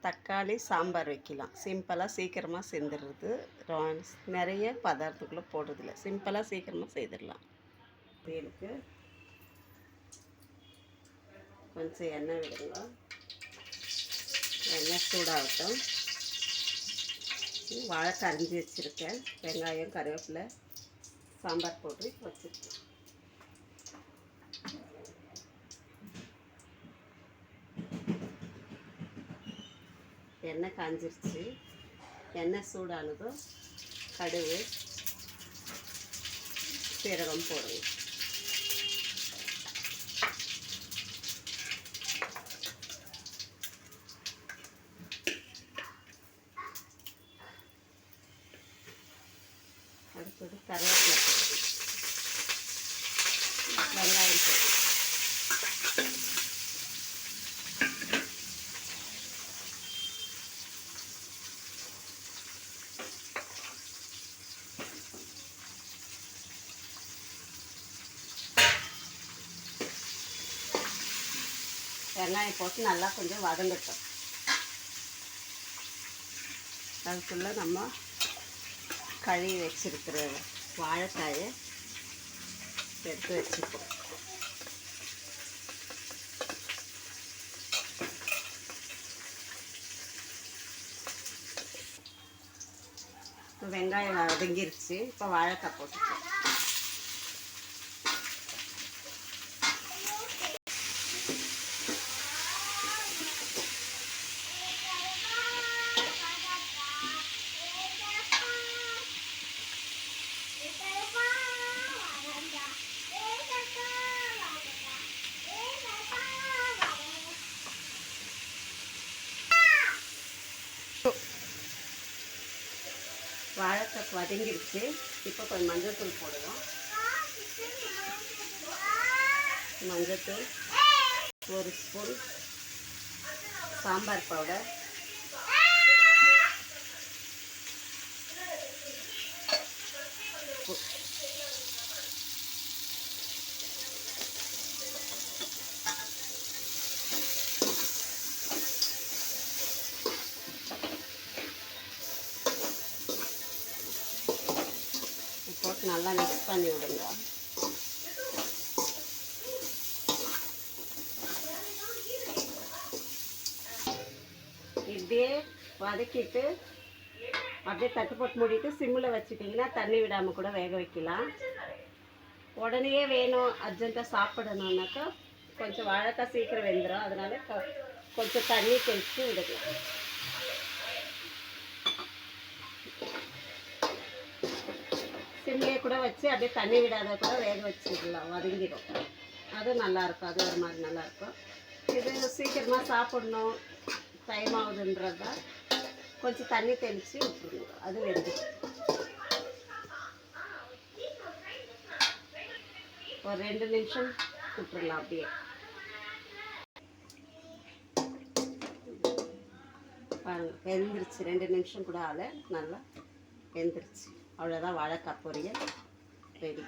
தக்காளி சாம்பார் வைக்கலாம். சிம்பிளாக சீக்கிரமாக செஞ்சிடுறது. நிறைய பதார்த்தங்களும் போடுறதில்ல. சிம்பிளாக சீக்கிரமாக செய்திடலாம். இதுக்கு கொஞ்சம் எண்ணெய் விடுங்க. எண்ணெய் சூடாகட்டும். வாழைக்காய் அரிஞ்சு வச்சுருக்கேன். வெங்காயம், கருவேப்பிலை, சாம்பார் போட்டு வச்சுருக்கேன். எண்ணெய் காஞ்சிருச்சு. எண்ணெய் சூடானதும் கடுகு, சீரகம் போடுங்க. அடுத்தது கருவேப்பிலை போடுங்க. வெங்காயம் போடுங்க. வெங்காயம் போட்டு நல்லா கொஞ்சம் வதங்கட்டும். அதுக்குள்ளே நம்ம கழுவி வச்சிருக்கிற வாழைக்காயை எடுத்து வச்சுப்போம். வெங்காயம் வதங்கிருச்சு. இப்போ வாழைக்காய் போட்டுப்போம். வாழைக்காய் வதங்கிடுச்சு. இப்போ கொஞ்சம் மஞ்சள்தூள் போடுவோம். மஞ்சள்தூள், 1 ஸ்பூன் சாம்பார் பவுடர், போட்டு நல்லா மிக்ஸ் பண்ணி விடுங்க. இப்படியே வதக்கிட்டு அப்படியே தட்டு போட்டு மூடிட்டு சிம்மில் வச்சுட்டிங்கன்னா தண்ணி விடாமல் கூட வேக வைக்கலாம். உடனே வேணும், அர்ஜென்ட்டாக சாப்பிடணுன்னாக்கா கொஞ்சம் வாழைக்காய் சீக்கிரம் வெந்துடும். அதனால கொஞ்சம் தண்ணி தெளித்து விடுங்க. சிம்லேயே கூட வச்சு அப்படியே தண்ணி விடாத கூட வேக வச்சுக்கலாம். வதங்கிடும். அது நல்லாயிருக்கும். அது ஒரு மாதிரி நல்லாயிருக்கும். இது சீக்கிரமாக சாப்பிட்ணும், டைம் ஆகுதுன்றதா கொஞ்சம் தண்ணி தெளித்து விட்டுருங்க. அது வெந்துடும். ஒரு 2 நிமிஷம் விட்டுடலாம். அப்படியே பாருங்கள், வெந்துருச்சு. 2 நிமிஷம் கூட ஆகலை, நல்லா வெந்துருச்சு. அவ்வளோதான், வாழைக்காய் பொரியல் ரெடி.